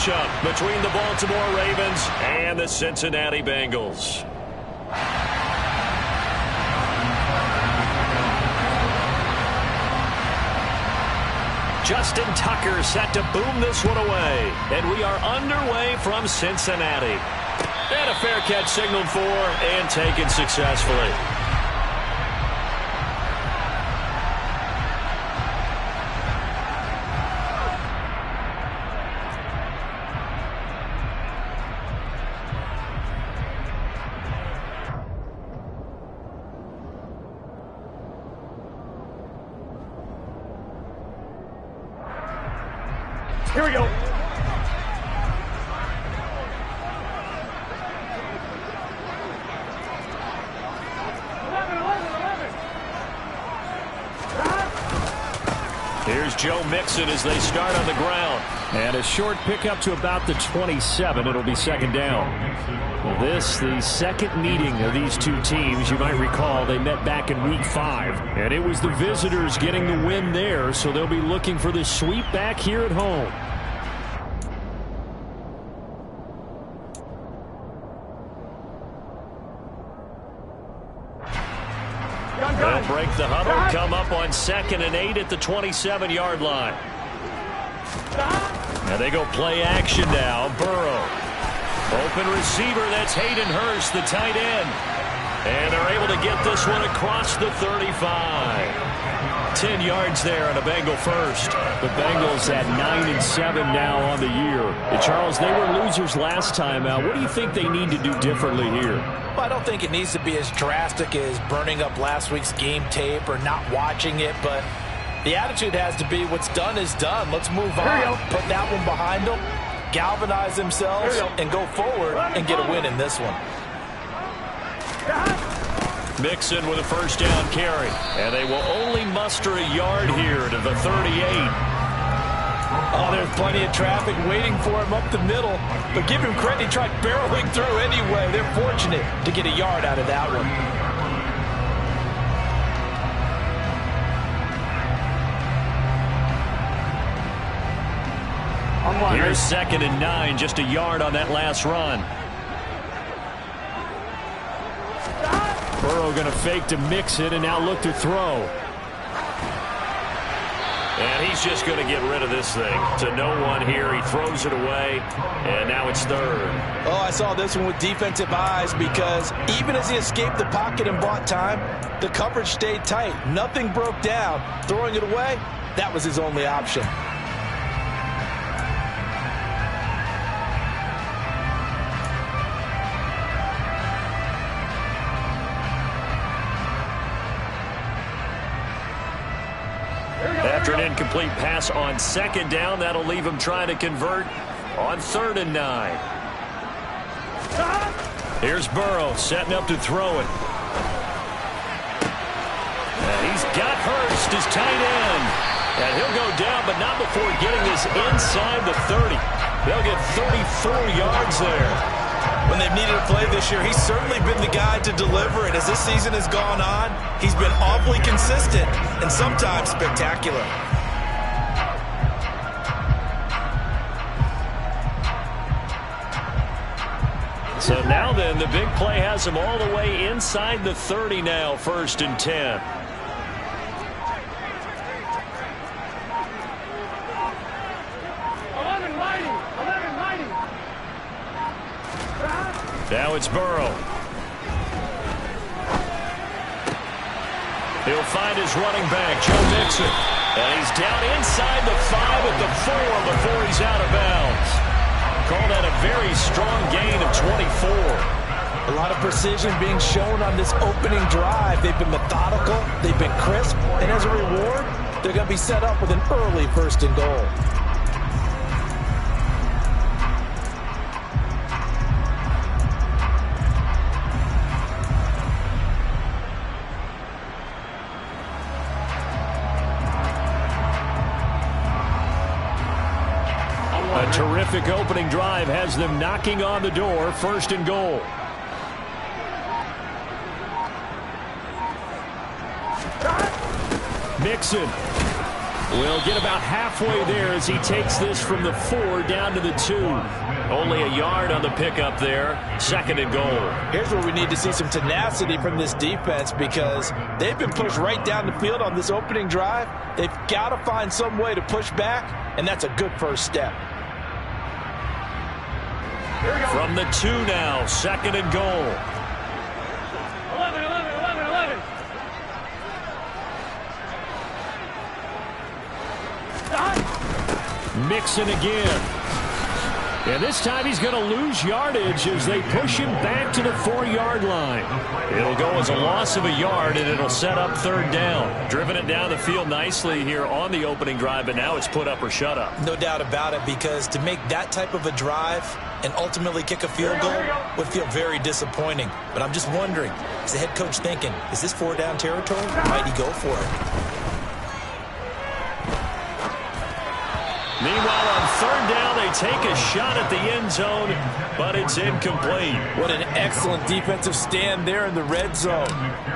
matchup between the Baltimore Ravens and the Cincinnati Bengals. Justin Tucker set to boom this one away. And we are underway from Cincinnati. And a fair catch signaled for and taken successfully. Here we go. Here's Joe Mixon as they start on the ground. And a short pickup to about the 27. It'll be second down. Well, this, the second meeting of these two teams. You might recall they met back in Week 5. And it was the visitors getting the win there, so they'll be looking for the sweep back here at home. They'll break the huddle, come up on 2nd and 8 at the 27-yard line. Now they go play action now. Burrow. Open receiver, that's Hayden Hurst, the tight end. And they're able to get this one across the 35. 10 yards there on a Bengal first. The Bengals at 9-7 now on the year. And Charles, they were losers last time out. What do you think they need to do differently here? Well, I don't think it needs to be as drastic as burning up last week's game tape or not watching it, but the attitude has to be what's done is done. Let's move on. Put that one behind them, galvanize themselves, and go forward and get a win in this one. Mixon with a first down carry. And they will only muster a yard here to the 38. Oh, there's plenty of traffic waiting for him up the middle. But give him credit, he tried barreling through anyway. They're fortunate to get a yard out of that one. Here's 2nd and 9, just a yard on that last run. Burrow going to fake to Mixon and now look to throw. And he's just going to get rid of this thing to no one here. He throws it away, and now it's 3rd. Oh, I saw this one with defensive eyes because even as he escaped the pocket and bought time, the coverage stayed tight. Nothing broke down. Throwing it away, that was his only option. After an incomplete pass on 2nd down, that'll leave him trying to convert on 3rd and 9. Here's Burrow setting up to throw it. And he's got Hurst, his tight end. And he'll go down, but not before getting this inside the 30. They'll get 34 yards there. When they've needed a play this year, he's certainly been the guy to deliver it. As this season has gone on, he's been awfully consistent and sometimes spectacular. So now then, the big play has him all the way inside the 30 now, 1st and 10. Now it's Burrow. He'll find his running back, Joe Mixon. And he's down inside the 5 at the 4 before he's out of bounds. Call that a very strong gain of 24. A lot of precision being shown on this opening drive. They've been methodical, they've been crisp, and as a reward, they're going to be set up with an early 1st and goal. A terrific opening drive has them knocking on the door, 1st and goal. Mixon. We'll get about halfway there as he takes this from the 4 down to the 2. Only a yard on the pickup there. 2nd and goal. Here's where we need to see some tenacity from this defense because they've been pushed right down the field on this opening drive. They've got to find some way to push back, and that's a good first step. From the 2 now, 2nd and goal. 11. Mixon again. And this time he's going to lose yardage as they push him back to the 4-yard line. It'll go as a loss of a yard, and it'll set up 3rd down. Driven it down the field nicely here on the opening drive, but now it's put up or shut up. No doubt about it, because to make that type of a drive and ultimately kick a field goal would feel very disappointing. But I'm just wondering, is the head coach thinking, is this 4-down territory? Might he go for it? Meanwhile, on 3rd down, they take a shot at the end zone, but it's incomplete. What an excellent defensive stand there in the red zone.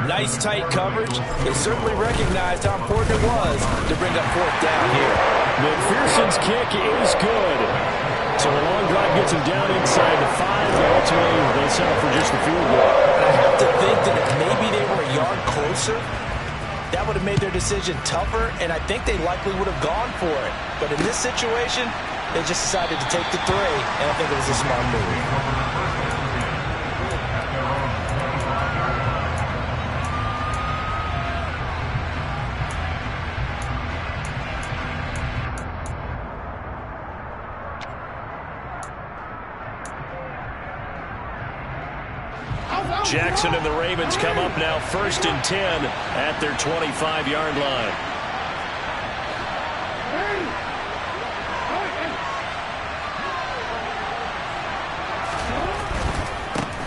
Nice tight coverage. They certainly recognized how important it was to bring up 4th down here. McPherson's kick is good. So the long drive gets him down inside the 5, and ultimately they settle for just the field goal. I have to think that if maybe they were a yard closer, that would have made their decision tougher, and I think they likely would have gone for it. But in this situation, they just decided to take the 3, and I think it was a smart move. Jackson and the Ravens come up now 1st and 10 at their 25-yard line.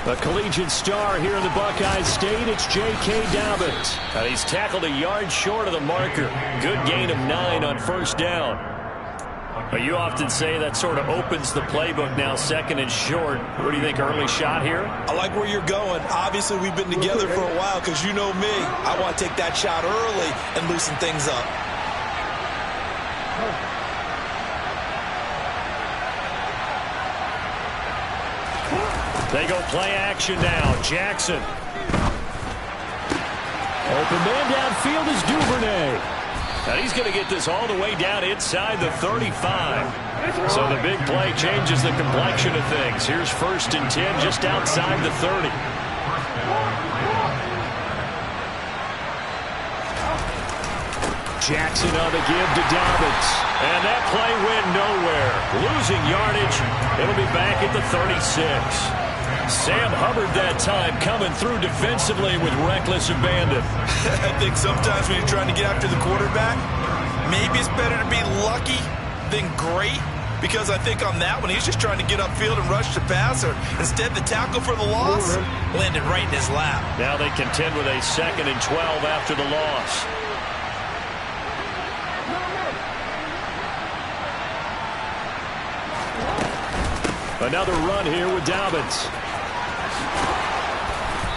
A collegiate star here in the Buckeye State, it's J.K. Dobbins. And he's tackled a yard short of the marker. Good gain of 9 on 1st down. But you often say that sort of opens the playbook now, 2nd and short. What do you think, early shot here? I like where you're going. Obviously, we've been together for a while because you know me. I want to take that shot early and loosen things up. They go play action now. Jackson. Open man downfield is Duvernay. And he's going to get this all the way down inside the 35. So the big play changes the complexion of things. Here's 1st and 10 just outside the 30. Jackson on the give to Dobbins. And that play went nowhere. Losing yardage. It'll be back at the 36. Sam Hubbard that time coming through defensively with reckless abandon. I think sometimes when you're trying to get after the quarterback, maybe it's better to be lucky than great, because I think on that one he's just trying to get upfield and rush the passer. Instead, the tackle for the loss landed right in his lap. Now they contend with a 2nd and 12 after the loss. Another run here with Dobbins.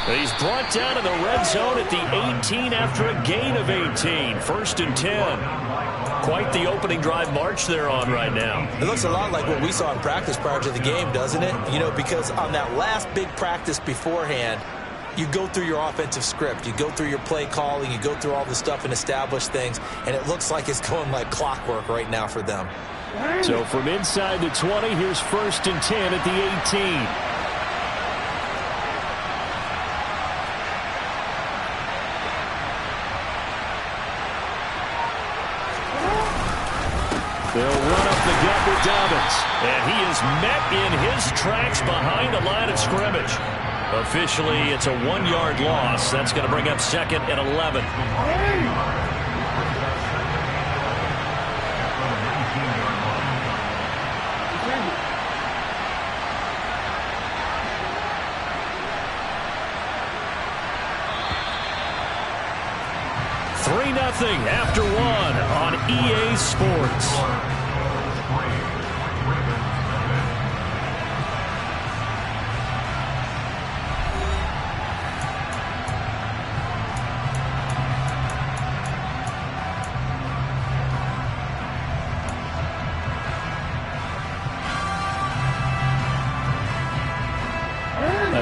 He's brought down in the red zone at the 18 after a gain of 18. 1st and 10. Quite the opening drive march they're on right now. It looks a lot like what we saw in practice prior to the game, doesn't it? You know, because on that last big practice beforehand, you go through your offensive script. You go through your play calling. You go through all the stuff and establish things. And it looks like it's going like clockwork right now for them. So from inside the 20, here's 1st and 10 at the 18. They'll run up the gut with Dobbins. And he is met in his tracks behind the line of scrimmage. Officially, it's a 1-yard loss. That's going to bring up 2nd and 11. Nothing after 1 on EA Sports.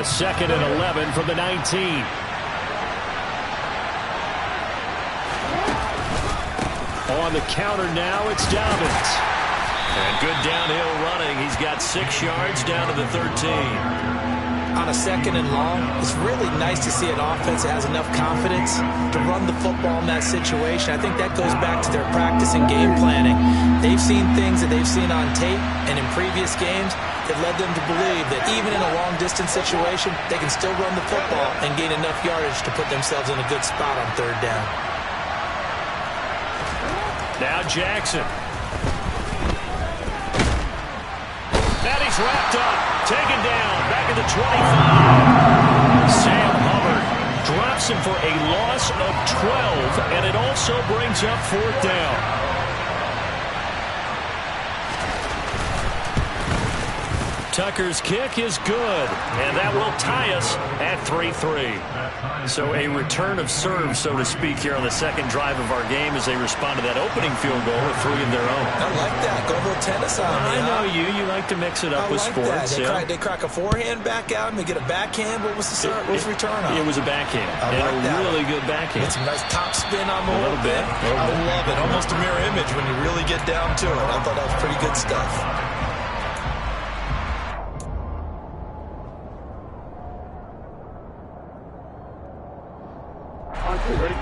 A 2nd and 11 from the 19. On the counter now, it's Dobbins. And good downhill running. He's got 6 yards down to the 13. On a 2nd and long, it's really nice to see an offense that has enough confidence to run the football in that situation. I think that goes back to their practice and game planning. They've seen things that they've seen on tape and in previous games that led them to believe that even in a long-distance situation, they can still run the football and gain enough yardage to put themselves in a good spot on 3rd down. Now Jackson. That he's wrapped up. Taken down. Back at the 25. Sam Hubbard drops him for a loss of 12, and it also brings up 4th down. Tucker's kick is good, and that will tie us at 3-3. So a return of serve, so to speak, here on the 2nd drive of our game as they respond to that opening field goal with 3 of their own. I like that. Go a little tennis on me. I know you. You like to mix it up with sports. They crack a forehand back out and they get a backhand. What was the serve? What was the return on? It was a backhand. I like that. Really good backhand. It's a nice top spin on the a little bit. I love it. Almost a mirror image when you really get down to it. I thought that was pretty good stuff.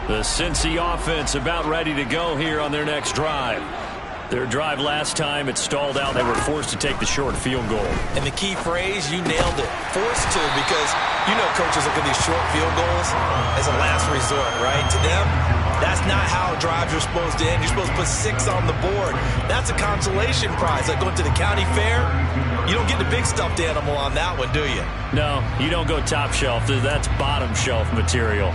The Cincy offense about ready to go here on their next drive. Their drive last time, it stalled out. They were forced to take the short field goal. And the key phrase, you nailed it. Forced to, because you know coaches look at these short field goals as a last resort, right? To them, that's not how drives are supposed to end. You're supposed to put 6 on the board. That's a consolation prize. Like going to the county fair, you don't get the big stuffed animal on that one, do you? No, you don't go top shelf. That's bottom shelf material.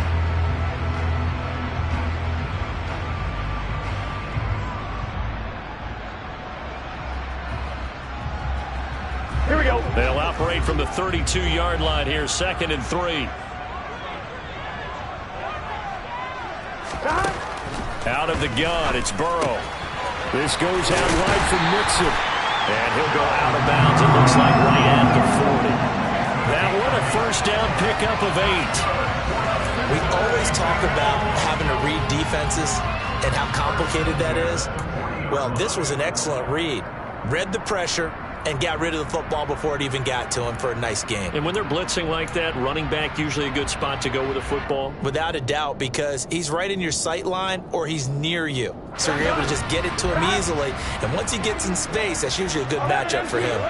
Here we go. They'll operate from the 32-yard line here, 2nd and 3. Out of the gun, it's Burrow. This goes out wide for Mixon. And he'll go out of bounds, it looks like, right at the 40. That one a 1st down pickup of 8. We always talk about having to read defenses and how complicated that is. Well, this was an excellent read. Read the pressure and got rid of the football before it even got to him for a nice game. And when they're blitzing like that, running back usually a good spot to go with a football? Without a doubt, because he's right in your sight line or he's near you. So you're able to just get it to him easily. And once he gets in space, that's usually a good matchup for him.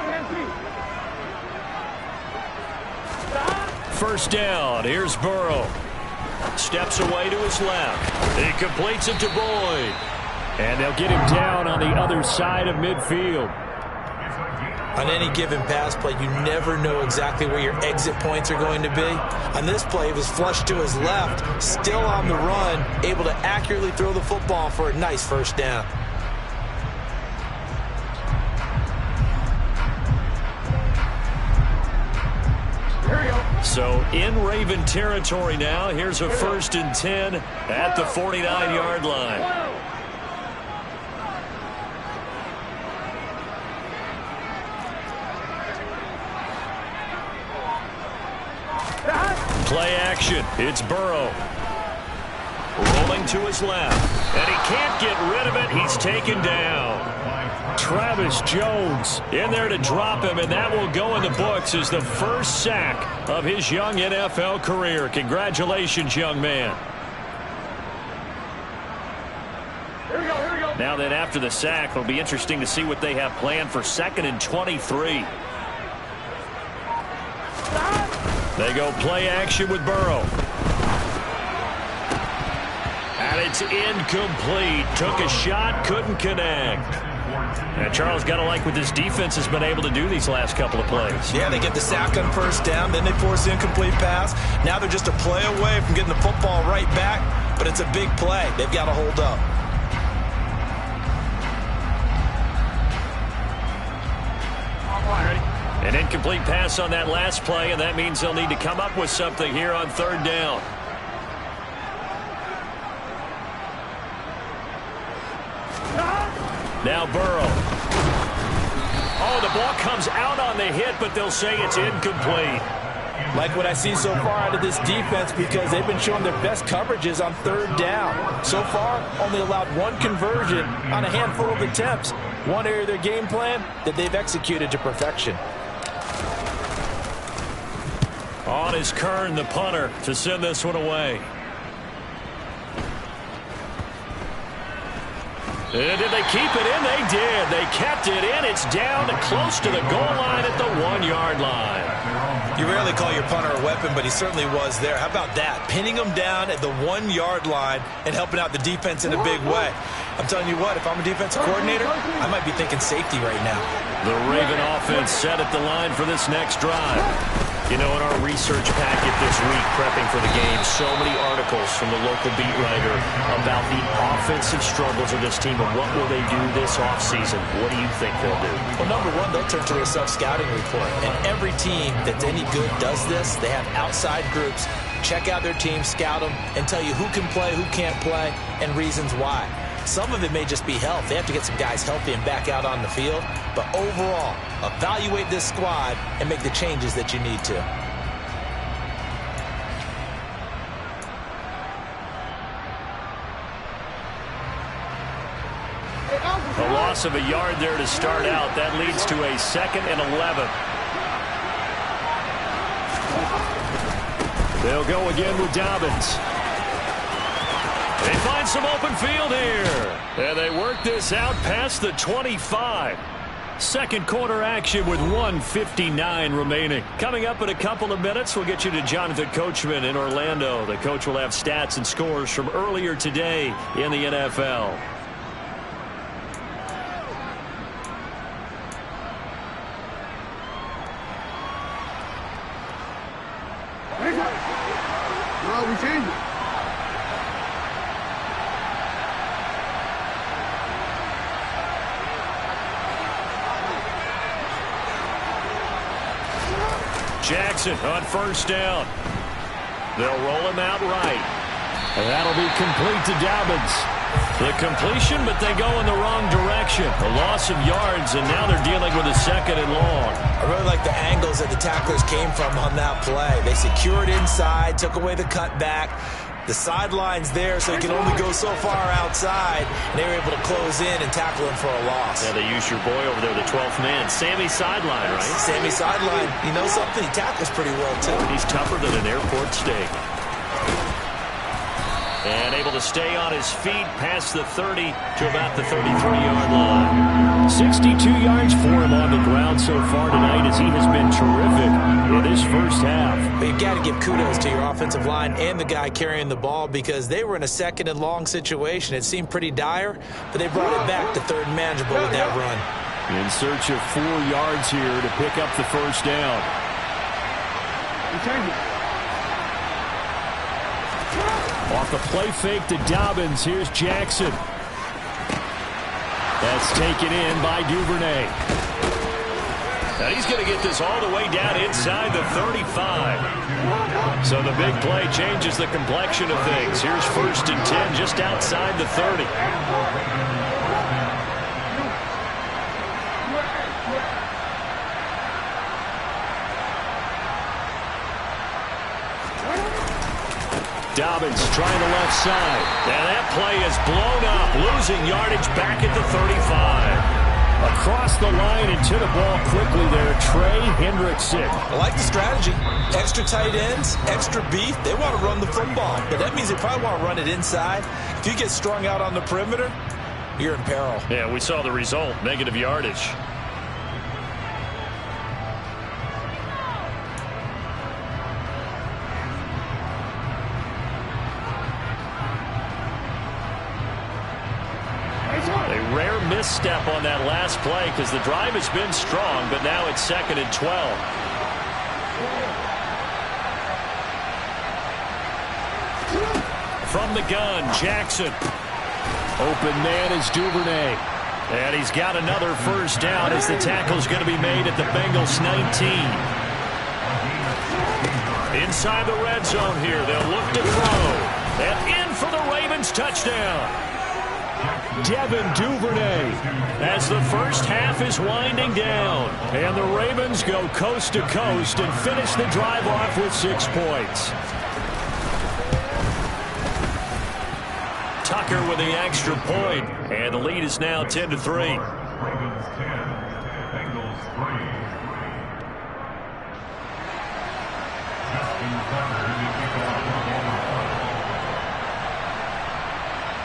1st down. Here's Burrow. Steps away to his left. He completes it to Boyd. And they'll get him down on the other side of midfield. On any given pass play, you never know exactly where your exit points are going to be. On this play, it was flushed to his left, still on the run, able to accurately throw the football for a nice 1st down. So in Raven territory now, here's a 1st and 10 at the 49-yard line. Play action. It's Burrow. Rolling to his left. And he can't get rid of it. He's taken down. Travis Jones in there to drop him, and that will go in the books as the 1st sack of his young NFL career. Congratulations, young man. Here we go. Now then, after the sack, it'll be interesting to see what they have planned for 2nd and 23. They go play action with Burrow. And it's incomplete. Took a shot, couldn't connect. And Charles, got to like what this defense has been able to do these last couple of plays. Yeah, they get the sack on 1st down, then they force the incomplete pass. Now they're just a play away from getting the football right back, but it's a big play. They've got to hold up. An incomplete pass on that last play, and that means they'll need to come up with something here on 3rd down. Now Burrow. Oh, the ball comes out on the hit, but they'll say it's incomplete. Like what I see so far out of this defense because they've been showing their best coverages on third down. So far, only allowed one conversion on a handful of attempts. One area of their game plan that they've executed to perfection. On is Kern, the punter, to send this one away. And did they keep it in? They did. They kept it in. It's down close to the goal line at the 1-yard line. You rarely call your punter a weapon, but he certainly was there. How about that? Pinning him down at the 1-yard line and helping out the defense in a big way. I'm telling you what, if I'm a defensive coordinator, I might be thinking safety right now. The Raven offense set at the line for this next drive. You know, in our research packet this week, prepping for the game, so many articles from the local beat writer about the offensive struggles of this team and what will they do this offseason. What do you think they'll do? Well, number one, they'll turn to their self-scouting report. And every team that's any good does this. They have outside groups. Check out their team, scout them, and tell you who can play, who can't play, and reasons why. Some of it may just be health. They have to get some guys healthy and back out on the field. But overall, evaluate this squad and make the changes that you need to. A loss of a yard there to start out. That leads to a 2nd and 11. They'll go again with Dobbins. They find some open field here. And they work this out past the 25. Second quarter action with 1:59 remaining. Coming up in a couple of minutes, we'll get you to Jonathan Coachman in Orlando. The coach will have stats and scores from earlier today in the NFL. No, we changed it. Jackson on first down. They'll roll him out right. And that'll be complete to Dobbins. The completion, but they go in the wrong direction. A loss of yards, and now they're dealing with a 2nd and long. I really like the angles that the tacklers came from on that play. They secured inside, took away the cutback. The sideline's there, so he can only go so far outside. And they were able to close in and tackle him for a loss. Yeah, they used your boy over there, the 12th man. Sammy Sideline, right? Sammy Sideline. You know something? He tackles pretty well, too. He's tougher than an airport steak. And able to stay on his feet past the 30 to about the 33-yard line. 62 yards for him on the ground so far tonight as he has been terrific in this first half. But you've got to give kudos to your offensive line and the guy carrying the ball because they were in a 2nd and long situation. It seemed pretty dire, but they brought it back to 3rd and manageable with that run. In search of 4 yards here to pick up the first down. We changed it. Off the play fake to Dobbins. Here's Jackson. That's taken in by Duvernay. Now he's going to get this all the way down inside the 35. So the big play changes the complexion of things. Here's 1st and 10 just outside the 30. Dobbins trying the left side. And that play is blown up, losing yardage back at the 35. Across the line and to the ball quickly there, Trey Hendrickson. I like the strategy. Extra tight ends, extra beef. They want to run the football, but that means they probably want to run it inside. If you get strung out on the perimeter, you're in peril. Yeah, we saw the result, negative yardage. Rare misstep on that last play because the drive has been strong, but now it's 2nd and 12. From the gun, Jackson. Open man is Duvernay. And he's got another first down as the tackle's going to be made at the Bengals 19. Inside the red zone here, they'll look to throw. And in for the Ravens touchdown. Devin Duvernay. As the first half is winding down, and the Ravens go coast to coast and finish the drive off with 6 points. Tucker with the extra point, and the lead is now 10-3.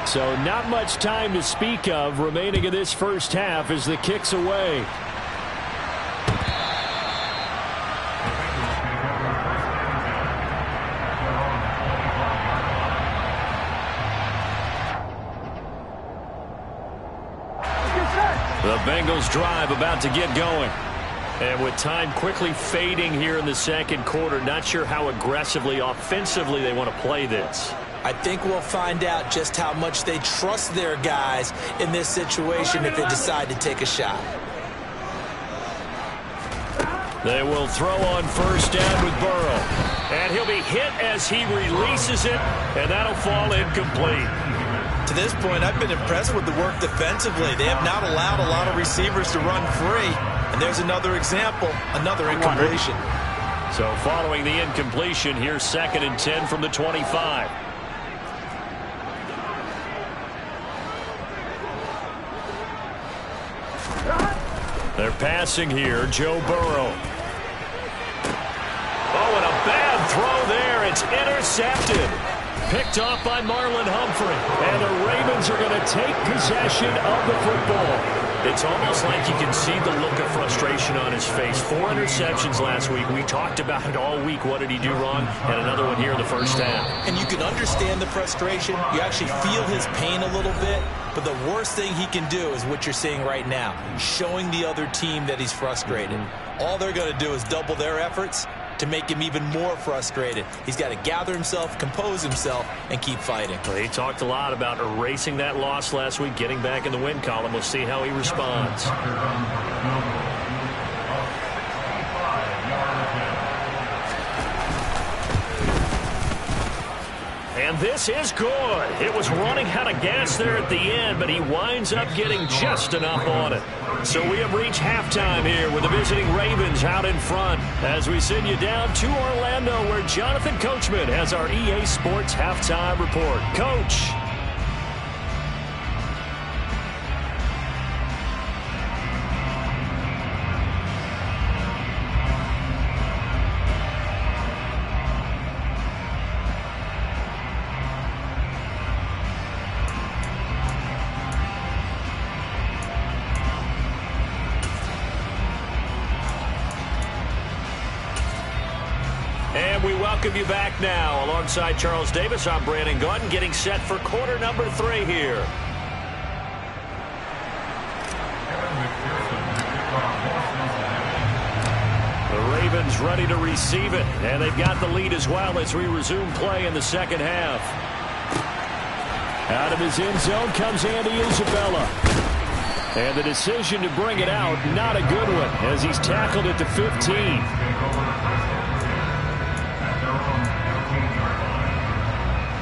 So not much time to speak of remaining in this first half as the kick's away. The Bengals drive about to get going. And with time quickly fading here in the second quarter, not sure how aggressively, offensively they want to play this. I think we'll find out just how much they trust their guys in this situation if they decide to take a shot. They will throw on first down with Burrow. And he'll be hit as he releases it, and that'll fall incomplete. To this point, I've been impressed with the work defensively. They have not allowed a lot of receivers to run free. And there's another example, another incompletion. So following the incompletion, here's 2nd and 10 from the 25. They're passing here, Joe Burrow. Oh, and a bad throw there. It's intercepted. Picked off by Marlon Humphrey. And the Ravens are going to take possession of the football. It's almost like you can see the look of frustration on his face. 4 interceptions last week. We talked about it all week. What did he do wrong? And another one here in the first half. And you can understand the frustration. You actually feel his pain a little bit. But the worst thing he can do is what you're seeing right now, showing the other team that he's frustrated. All they're going to do is double their efforts to make him even more frustrated. He's got to gather himself, compose himself, and keep fighting. Well, he talked a lot about erasing that loss last week, getting back in the win column. We'll see how he responds. And this is good. It was running out of gas there at the end, but he winds up getting just enough on it. So we have reached halftime here with the visiting Ravens out in front as we send you down to Orlando where Jonathan Coachman has our EA Sports halftime report. Coach. Welcome you back now. Alongside Charles Davis, I'm Brandon Gaudin, getting set for quarter number 3 here. The Ravens ready to receive it, and they've got the lead as well as we resume play in the second half. Out of his end zone comes Andy Isabella. And the decision to bring it out, not a good one, as he's tackled at the 15.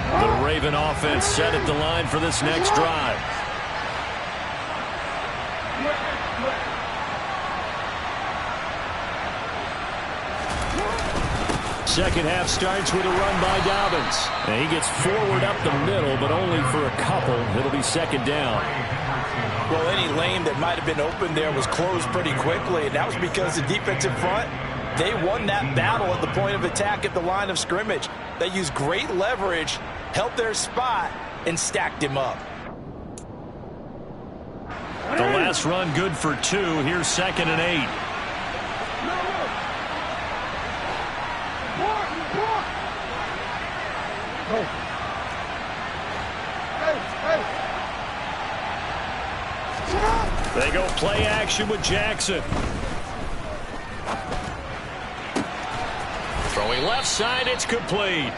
The Raven offense set at the line for this next drive. Second half starts with a run by Dobbins. And he gets forward up the middle, but only for a couple. It'll be second down. Well, any lane that might have been open there was closed pretty quickly, and that was because the defensive front, they won that battle at the point of attack at the line of scrimmage. They used great leverage, held their spot, and stacked him up. The last run good for 2. Here's 2nd and 8. They go play action with Jackson. Throwing left side, it's complete.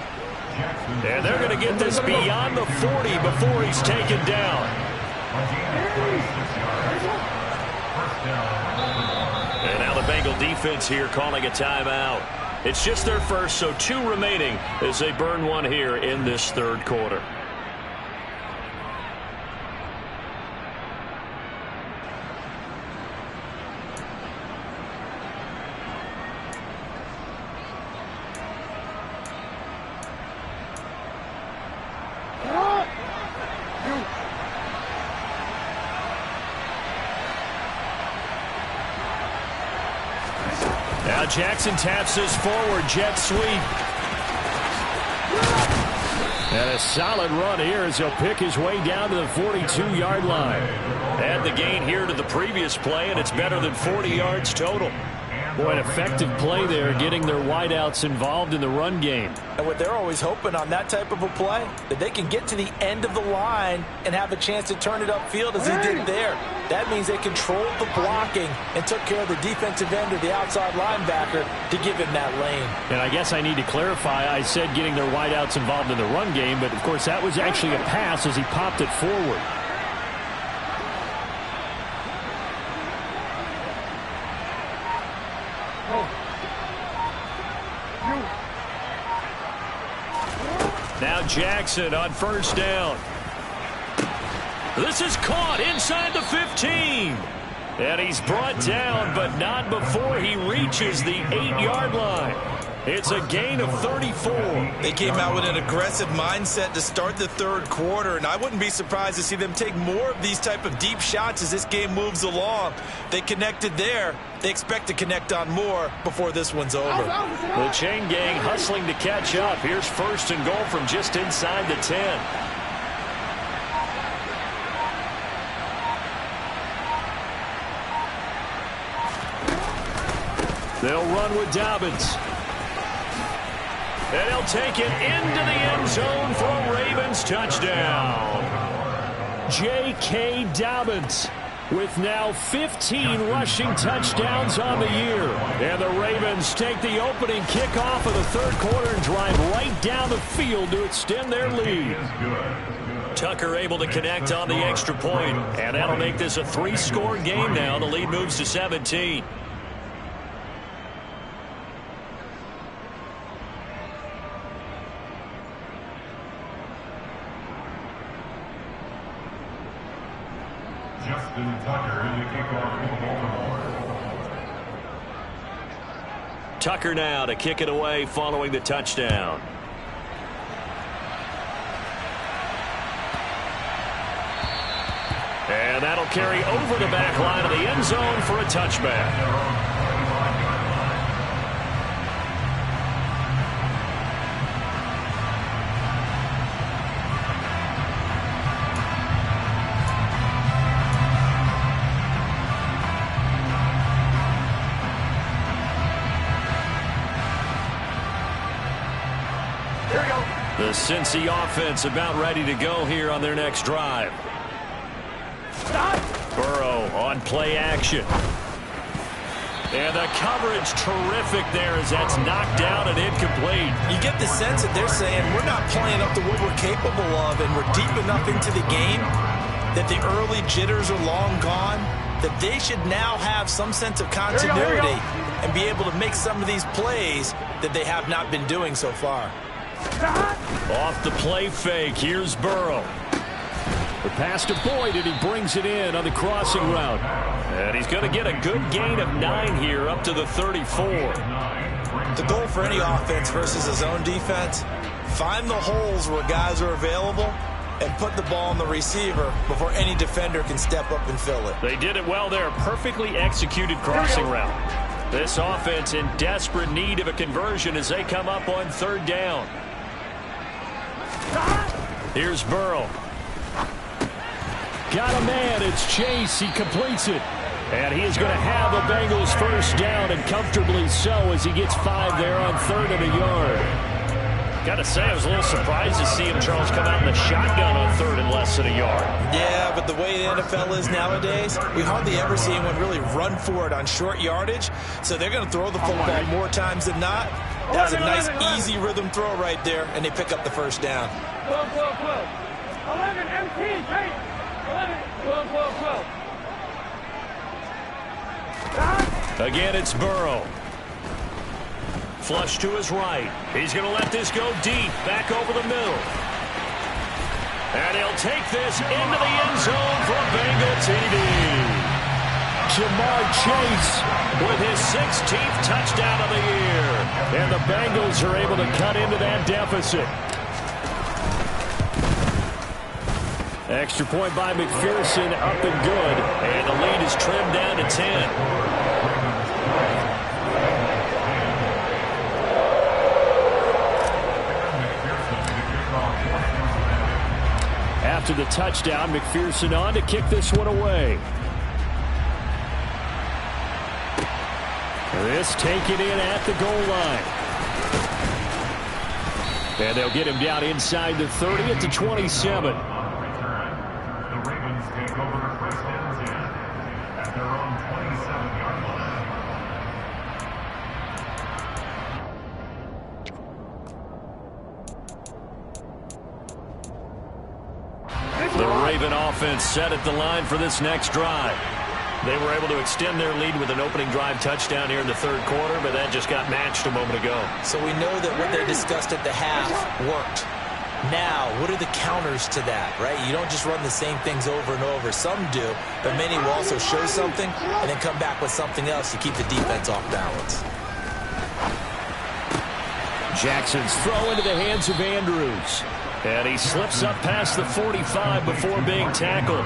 And they're going to get this beyond the 40 before he's taken down. And now the Bengal defense here calling a timeout. It's just their first, so 2 remaining as they burn one here in this third quarter. Now Jackson taps this forward, jet sweep. And a solid run here as he'll pick his way down to the 42-yard line. Add the gain here to the previous play, and it's better than 40 yards total. Boy, an effective play there, getting their wideouts involved in the run game. And what they're always hoping on that type of a play, that they can get to the end of the line and have a chance to turn it upfield as he did there. That means they controlled the blocking and took care of the defensive end or the outside linebacker to give him that lane. And I guess I need to clarify, I said getting their wideouts involved in the run game, but of course that was actually a pass as he popped it forward. Now Jackson on first down. This is caught inside the 15. And he's brought down, but not before he reaches the 8-yard line. It's a gain of 34. They came out with an aggressive mindset to start the third quarter, and I wouldn't be surprised to see them take more of these type of deep shots as this game moves along. They connected there. They expect to connect on more before this one's over. The chain gang hustling to catch up. Here's first and goal from just inside the 10. They'll run with Dobbins. And he'll take it into the end zone for a Ravens touchdown. J.K. Dobbins with now 15 rushing touchdowns on the year. And the Ravens take the opening kickoff of the third quarter and drive right down the field to extend their lead. Tucker able to connect on the extra point, and that'll make this a 3-score game now. The lead moves to 17. Justin Tucker in the kickoff for Baltimore. Tucker now to kick it away following the touchdown. And that'll carry over the back line of the end zone for a touchback. The Cincy offense about ready to go here on their next drive. Burrow on play action. And the coverage terrific there as that's knocked down and incomplete. You get the sense that they're saying we're not playing up to what we're capable of, and we're deep enough into the game that the early jitters are long gone, that they should now have some sense of continuity and be able to make some of these plays that they have not been doing so far. Off the play fake, here's Burrow. The pass to Boyd, and he brings it in on the crossing route. And he's going to get a good gain of 9 here up to the 34. The goal for any offense versus a zone defense, find the holes where guys are available and put the ball on the receiver before any defender can step up and fill it. They did it well there. Perfectly executed crossing route. This offense in desperate need of a conversion as they come up on third down. Here's Burrow. Got a man. It's Chase. He completes it. And he is going to have the Bengals first down, and comfortably so as he gets 5 there on 3rd and a yard. Got to say, I was a little surprised to see him, Charles, come out in the shotgun on 3rd and less than a yard. Yeah, but the way the NFL is nowadays, we hardly ever see anyone really run for it on short yardage. So they're going to throw the football more times than not. That was a nice, easy rhythm throw right there, and they pick up the first down. 12, 12, 12. 11, MT, Chase. 11, 12, 12, 12. Again, it's Burrow. Flush to his right. He's going to let this go deep, back over the middle. And he'll take this into the end zone for a Bengal TD. Jamar Chase with his 16th touchdown of the year. And the Bengals are able to cut into that deficit. Extra point by McPherson, up and good. And the lead is trimmed down to 10. after the touchdown. McPherson on to kick this one away. This taken in at the goal line. And they'll get him down inside the 30 at the 27. The Ravens take over first and 10 at their own 27-yard line. The Raven offense set at the line for this next drive. They were able to extend their lead with an opening drive touchdown here in the third quarter, but that just got matched a moment ago. So we know that what they discussed at the half worked. Now, what are the counters to that, right? You don't just run the same things over and over. Some do, but many will also show something and then come back with something else to keep the defense off balance. Jackson's throw into the hands of Andrews. And he slips up past the 45 before being tackled.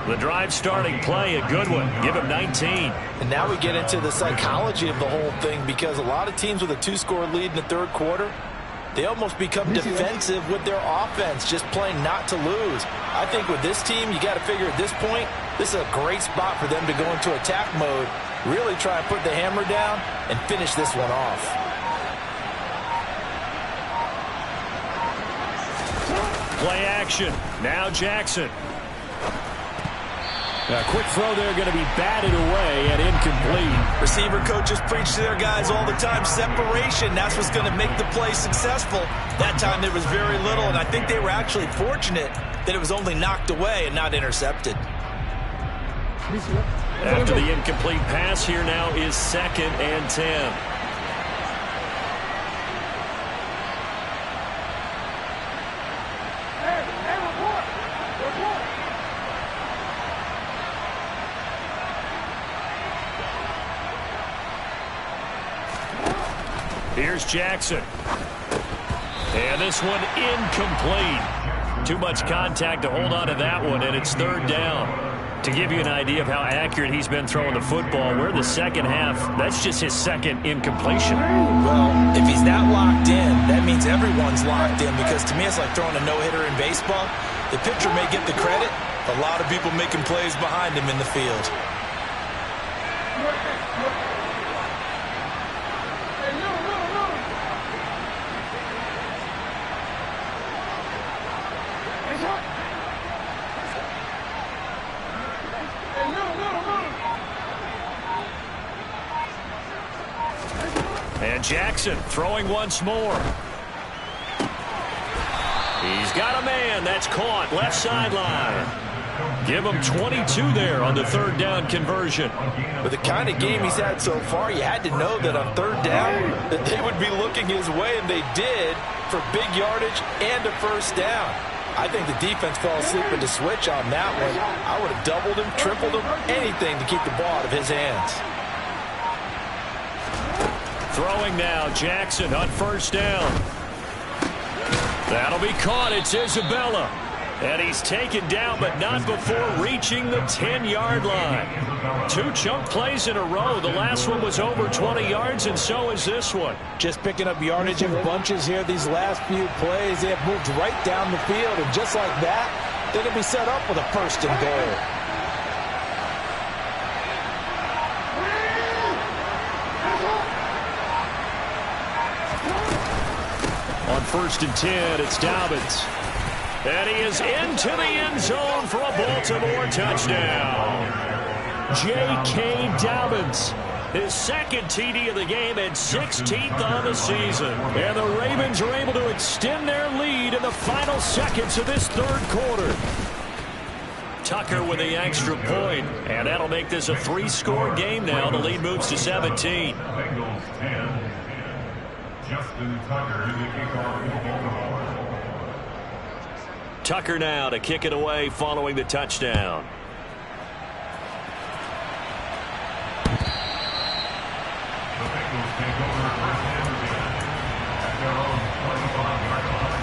The drive starting play, a good one. Give him 19. And now we get into the psychology of the whole thing, because a lot of teams with a 2-score lead in the third quarter, they almost become defensive with their offense, just playing not to lose. I think with this team, you got to figure at this point, this is a great spot for them to go into attack mode, really try and put the hammer down and finish this one off. Play action. Now Jackson. A quick throw there, going to be batted away and incomplete. Receiver coaches preach to their guys all the time. Separation, that's what's going to make the play successful. That time there was very little, and I think they were actually fortunate that it was only knocked away and not intercepted. After the incomplete pass, here now is 2nd and 10. Here's Jackson. And this one incomplete. Too much contact to hold on to that one, and it's 3rd down. To give you an idea of how accurate he's been throwing the football, we're in the second half. That's just his 2nd incompletion. Well, if he's that locked in, that means everyone's locked in, because to me it's like throwing a no-hitter in baseball. The pitcher may get the credit. A lot of people making plays behind him in the field. And Jackson throwing once more. He's got a man. That's caught. Left sideline. Give him 22 there on the 3rd down conversion. With the kind of game he's had so far, you had to know that on 3rd down that they would be looking his way, and they did, for big yardage and a 1st down. I think the defense fell asleep at the switch on that one. I would have doubled him, tripled him, anything to keep the ball out of his hands. Throwing now, Jackson on 1st down. That'll be caught. It's Isabella. And he's taken down, but not before reaching the 10-yard line. 2 chunk plays in a row. The last one was over 20 yards, and so is this one. Just picking up yardage in bunches here these last few plays. They have moved right down the field, and just like that, they're going to be set up with a 1st and goal. On 1st and 10, it's Dobbins. And he is into the end zone for a Baltimore touchdown. J.K. Dobbins, his 2nd TD of the game and 16th on the season. And the Ravens are able to extend their lead in the final seconds of this 3rd quarter. Tucker with the extra point, and that'll make this a 3-score game now. The lead moves to 17. Bengals 10. Justin Tucker to the kickoff for Baltimore. Tucker now to kick it away following the touchdown. The Bengals take over first and 10 at their own 25-yard line.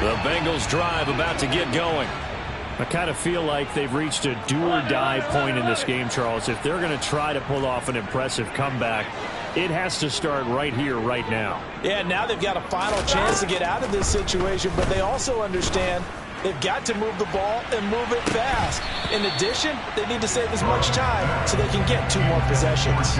The Bengals drive about to get going. I kind of feel like they've reached a do-or-die point in this game, Charles. If they're going to try to pull off an impressive comeback, it has to start right here, right now. Yeah, now they've got a final chance to get out of this situation, but they also understand they've got to move the ball and move it fast. In addition, they need to save as much time so they can get 2 more possessions.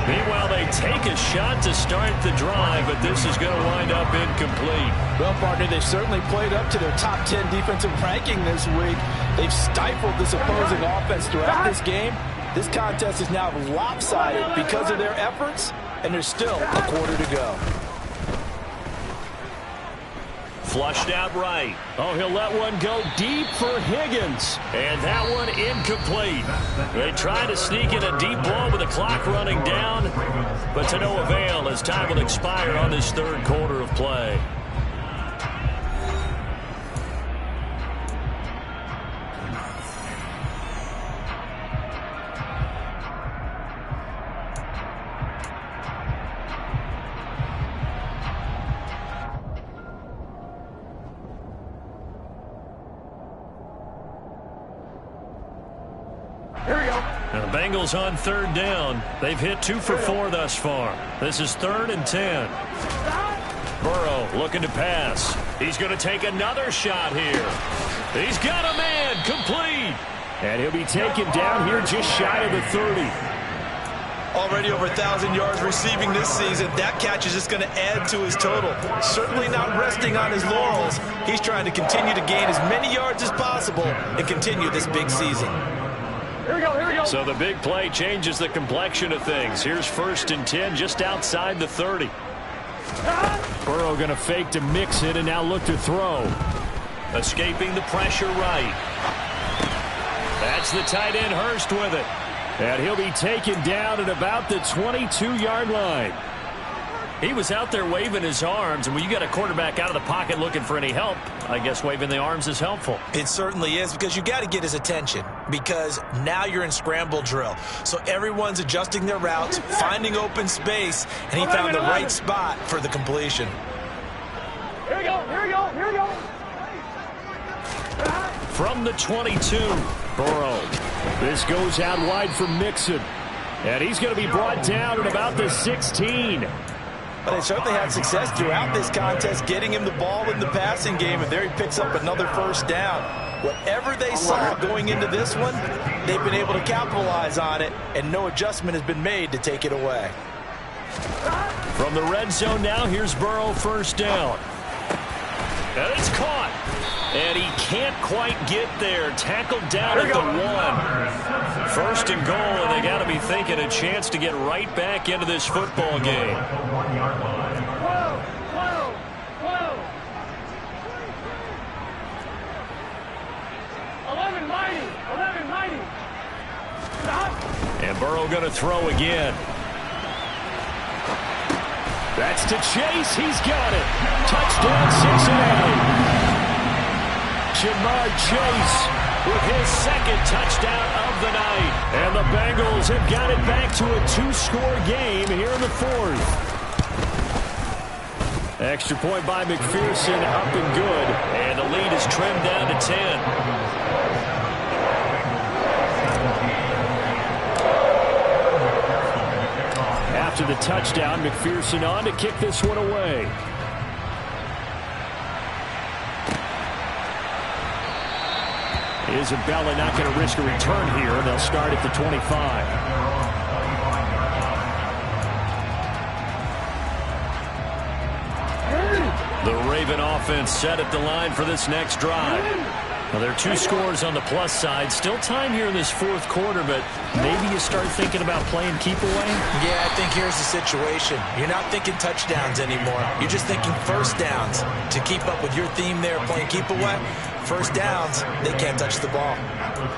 Meanwhile, they take a shot to start the drive, but this is going to wind up incomplete. Well, partner, they've certainly played up to their top 10 defensive ranking this week. They've stifled this opposing offense throughout this game. This contest is now lopsided because of their efforts, and there's still a quarter to go. Flushed out right. Oh, he'll let one go deep for Higgins. And that one incomplete. They try to sneak in a deep ball with the clock running down, but to no avail as time will expire on this 3rd quarter of play. And the Bengals on 3rd down. They've hit 2 for 4 thus far. This is 3rd and 10. Burrow looking to pass. He's going to take another shot here. He's got a man, complete. And he'll be taken down here just shy of the 30. Already over 1,000 yards receiving this season. That catch is just going to add to his total. Certainly not resting on his laurels. He's trying to continue to gain as many yards as possible and continue this big season. Here we go, here we go. So the big play changes the complexion of things. Here's 1st and 10 just outside the 30. Burrow going to fake to mix it and now look to throw. Escaping the pressure right. That's the tight end Hurst with it. And he'll be taken down at about the 22-yard line. He was out there waving his arms, and when you got a quarterback out of the pocket looking for any help, I guess waving the arms is helpful. It certainly is, because you got to get his attention, because now you're in scramble drill. So everyone's adjusting their routes, finding open space, and he found the right spot for the completion. Here we go, here we go, here we go. From the 22, Burrow. This goes out wide for Mixon. And he's going to be brought down at about the 16. But they certainly had success throughout this contest, getting him the ball in the passing game, and there he picks up another 1st down. Whatever they saw going into this one, they've been able to capitalize on it, and no adjustment has been made to take it away. From the red zone now, here's Burrow 1st down. And it's caught. And he can't quite get there. Tackled down at the 1. 1st and goal, and they got to be thinking a chance to get right back into this football game. Whoa, whoa, whoa. 11 mighty, 11 mighty. Stop. And Burrow going to throw again. That's to Chase. He's got it. Touchdown, Cincinnati. Jamar Chase with his 2nd touchdown of the night. And the Bengals have got it back to a 2-score game here in the 4th. Extra point by McPherson, up and good. And the lead is trimmed down to 10. After the touchdown, McPherson on to kick this one away. Isabella not going to risk a return here, and they'll start at the 25. The Raven offense set at the line for this next drive. Well, there are 2 scores on the plus side. Still time here in this 4th quarter, but maybe you start thinking about playing keep away? Yeah, I think here's the situation. You're not thinking touchdowns anymore. You're just thinking 1st downs. To keep up with your theme there, playing keep away, 1st downs, they can't touch the ball.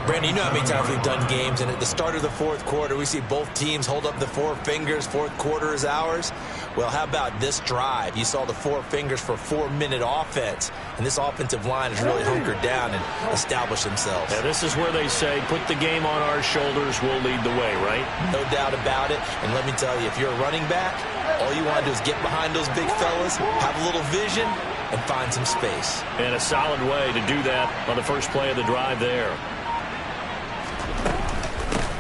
Brandon, you know how many times we've done games, and at the start of the 4th quarter, we see both teams hold up the 4 fingers, 4th quarter is ours. Well, how about this drive? You saw the 4 fingers for 4-minute offense, and this offensive line has really hunkered down and established themselves. Yeah, this is where they say, put the game on our shoulders, we'll lead the way, right? No doubt about it, and let me tell you, if you're a running back, all you want to do is get behind those big fellas, have a little vision, and find some space. And a solid way to do that on the first play of the drive there.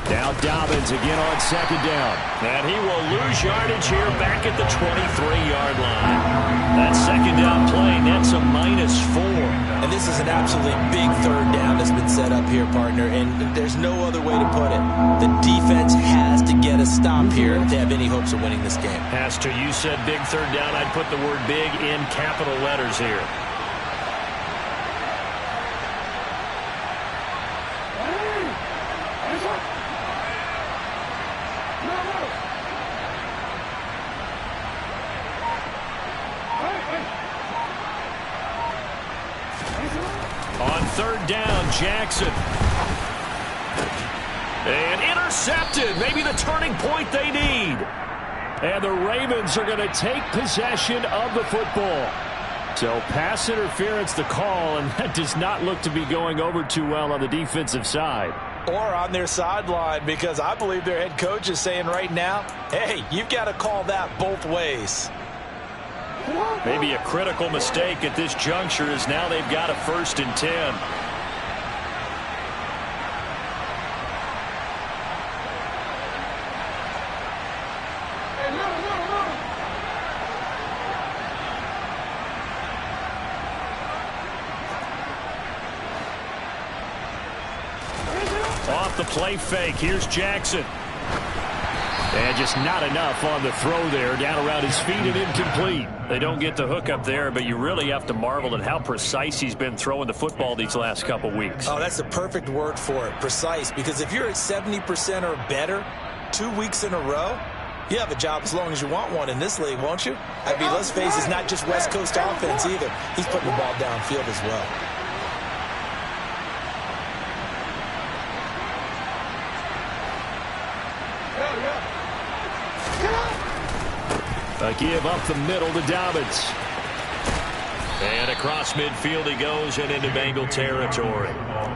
Now Dobbins again on second down. And he will lose yardage here back at the 23-yard line. That second down play nets a -4. And this is an absolutely big third down that's been set up here, partner, and there's no other way to put it. The defense has to get a stop here if they have any hopes of winning this game. Has to. You said big third down. I'd put the word big in capital letters here. On third down, Jackson. And intercepted. Maybe the turning point they need. And the Ravens are going to take possession of the football. So pass interference the call, and that does not look to be going over too well on the defensive side. Or on their sideline, because I believe their head coach is saying right now, hey, you've got to call that both ways. Maybe a critical mistake at this juncture is now they've got a 1st and 10. Off the play fake, here's Jackson. And just not enough on the throw there, down around his feet and incomplete. They don't get the hook up there, but you really have to marvel at how precise he's been throwing the football these last couple weeks. Oh, that's the perfect word for it, precise, because if you're at 70% or better 2 weeks in a row, you have a job as long as you want one in this league, won't you? I mean, let's face it, it's not just West Coast offense either. He's putting the ball downfield as well. A give up the middle to Dobbins. And across midfield he goes and into Bengal territory.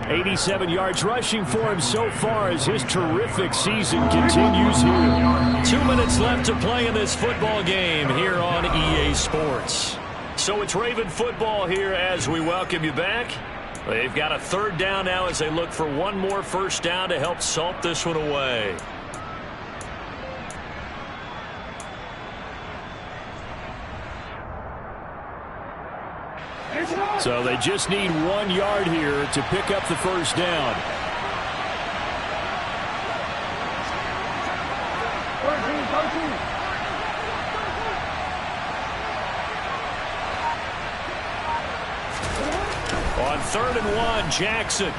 87 yards rushing for him so far as his terrific season continues here. 2 minutes left to play in this football game here on EA Sports. So it's Raven football here as we welcome you back. They've got a third down now as they look for one more first down to help salt this one away. So they just need 1 yard here to pick up the first down. On 3rd and 1, Jackson.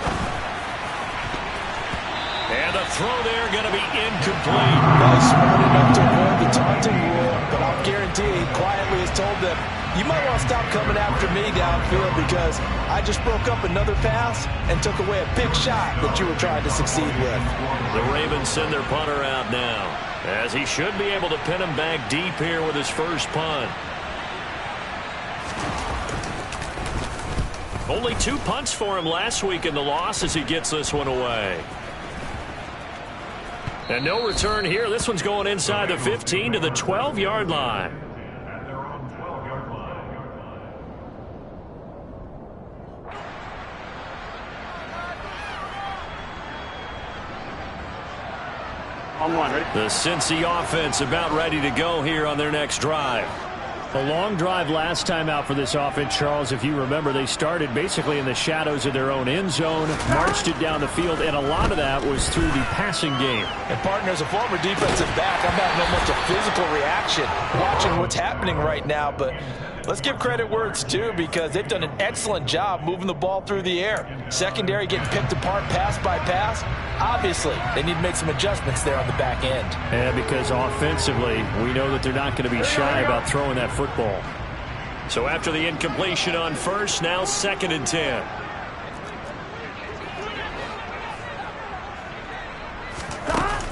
And the throw there going to be incomplete. He's smart enough to avoid the taunting rule, but I'll guarantee he quietly has told them, you might want to stop coming after me downfield because I just broke up another pass and took away a big shot that you were trying to succeed with. The Ravens send their punter out now, as he should be able to pin him back deep here with his first punt. Only 2 punts for him last week in the loss as he gets this one away. And no return here. This one's going inside the 15 to the 12-yard line. The Cincy offense about ready to go here on their next drive. A long drive last time out for this offense, Charles. If you remember, they started basically in the shadows of their own end zone, marched it down the field, and a lot of that was through the passing game. And, partner, as a former defensive back, I'm having almost a physical reaction watching what's happening right now. But let's give credit where it's due because they've done an excellent job moving the ball through the air. Secondary getting picked apart pass by pass. Obviously, they need to make some adjustments there on the back end. And because offensively, we know that they're not going to be shy about throwing that football. So after the incompletion on first, now 2nd and 10.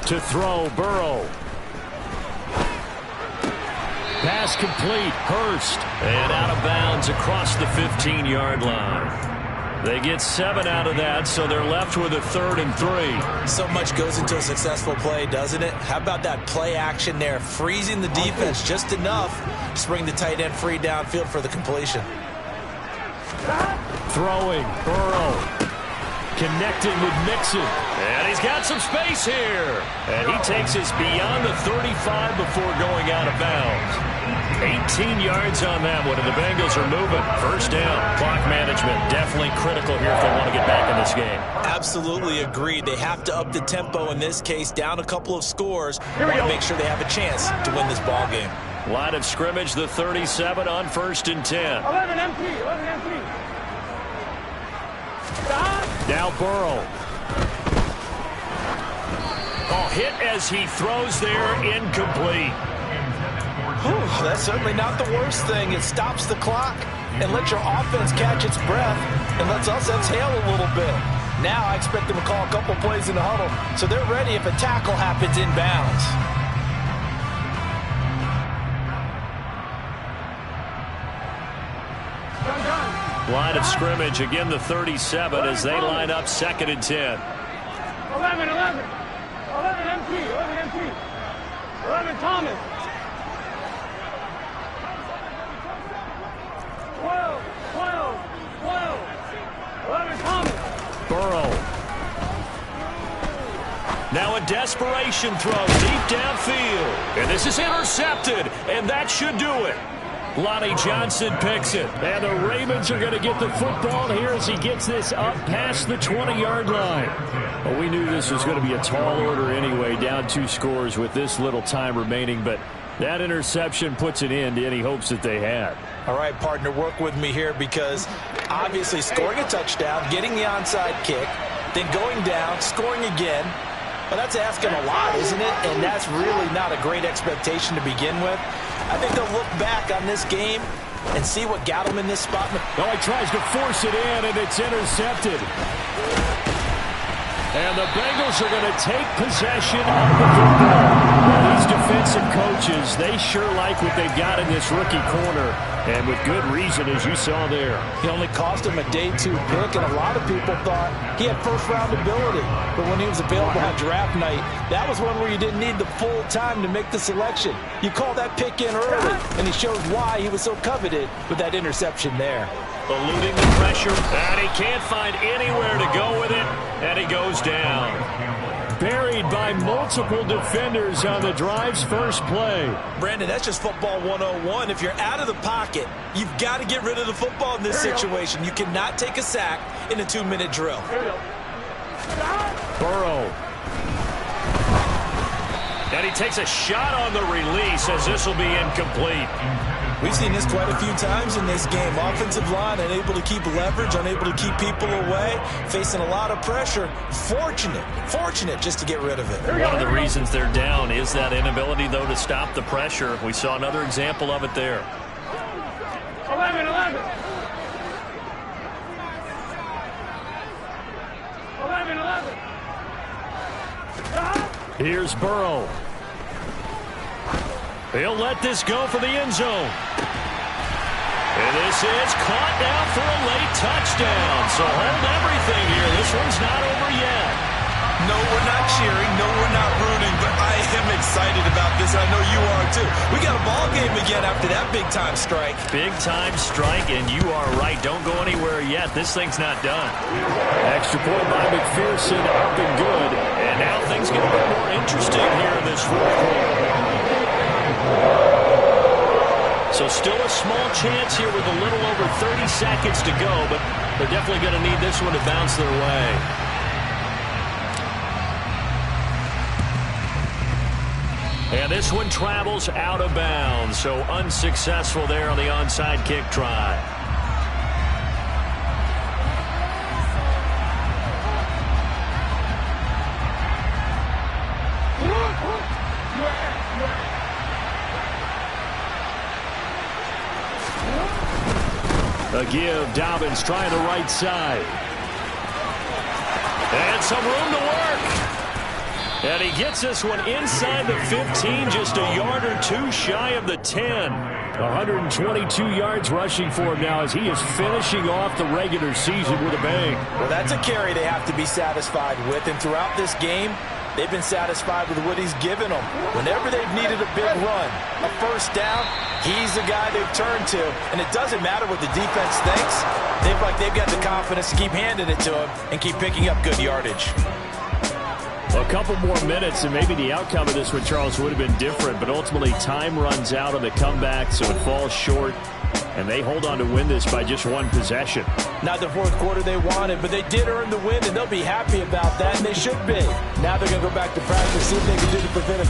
To throw, Burrow. Pass complete, Hurst. And out of bounds across the 15-yard line. They get 7 out of that, so they're left with a 3rd and 3. So much goes into a successful play, doesn't it? How about that play action there, freezing the defense just enough to bring the tight end free downfield for the completion. Throwing, Burrow. Connecting with Mixon. And he's got some space here. And he takes us beyond the 35 before going out of bounds. 18 yards on that one, and the Bengals are moving. First down. Clock management definitely critical here if they want to get back in this game. Absolutely agreed. They have to up the tempo in this case, down a couple of scores. Want to make sure they have a chance to win this ball game. Line of scrimmage, the 37 on 1st and 10. 11 empty, 11 empty. Now Burrow. Oh, hit as he throws there, incomplete. Whew, that's certainly not the worst thing. It stops the clock and lets your offense catch its breath and lets us exhale a little bit. Now I expect them to call a couple plays in the huddle so they're ready if a tackle happens inbounds. Line of scrimmage, again the 37 as they line up 2nd and 10. 11, 11. 11 empty, 11 empty. 11 Thomas. 12, 12, 12. 11 Thomas. Burrow. Now a desperation throw deep downfield. And this is intercepted, and that should do it. Lonnie Johnson picks it. And the Ravens are going to get the football here as he gets this up past the 20-yard line. Well, we knew this was going to be a tall order anyway, down 2 scores with this little time remaining, but that interception puts an end to any hopes that they had. All right, partner, work with me here because obviously scoring a touchdown, getting the onside kick, then going down, scoring again. Well, that's asking a lot, isn't it? And that's really not a great expectation to begin with. I think they'll look back on this game and see what got him in this spot. Oh, he tries to force it in, and it's intercepted. And the Bengals are going to take possession of the football. Well, these defensive coaches, they sure like what they've got in this rookie corner, and with good reason, as you saw there. He only cost him a day 2 pick, and a lot of people thought he had first-round ability. But when he was available on draft night, that was one where you didn't need the full time to make the selection. You call that pick in early, and he shows why he was so coveted with that interception there. Eluding the pressure, and he can't find anywhere to go with it, and he goes down. Buried by multiple defenders on the drive's first play. Brandon, that's just football 101. If you're out of the pocket, you've got to get rid of the football in this situation. You cannot take a sack in a 2-minute drill. Burrow. And he takes a shot on the release as this will be incomplete. We've seen this quite a few times in this game. Offensive line unable to keep leverage, unable to keep people away, facing a lot of pressure. Fortunate just to get rid of it. One of the reasons they're down is that inability, though, to stop the pressure. We saw another example of it there. 11, 11. 11, 11. Here's Burrow. He'll let this go for the end zone. And this is caught down for a late touchdown. So hold everything here. This one's not over yet. No, we're not cheering. No, we're not rooting. But I am excited about this. I know you are too. We got a ball game again after that big-time strike. Big-time strike, and you are right. Don't go anywhere yet. This thing's not done. Extra point by McPherson, up and good. And now things get a bit more interesting here in this fourth quarter. So still a small chance here with a little over 30 seconds to go, but they're definitely going to need this one to bounce their way. And this one travels out of bounds, so unsuccessful there on the onside kick try. A give, Dobbins trying the right side. And some room to work. And he gets this one inside the 15, just a yard or two shy of the 10. 122 yards rushing for him now as he is finishing off the regular season with a bang. Well, that's a carry they have to be satisfied with. And throughout this game, They've been satisfied with what he's given them. Whenever they've needed a big run, a first down, he's the guy they've turned to. And it doesn't matter what the defense thinks. They've got the confidence to keep handing it to him and keep picking up good yardage. A couple more minutes, and maybe the outcome of this one, Charles, would have been different. But ultimately, time runs out on the comeback, so it falls short. And they hold on to win this by just one possession. Not the fourth quarter they wanted, but they did earn the win, and they'll be happy about that, and they should be. Now they're going to go back to practice, see if they can do to prevent a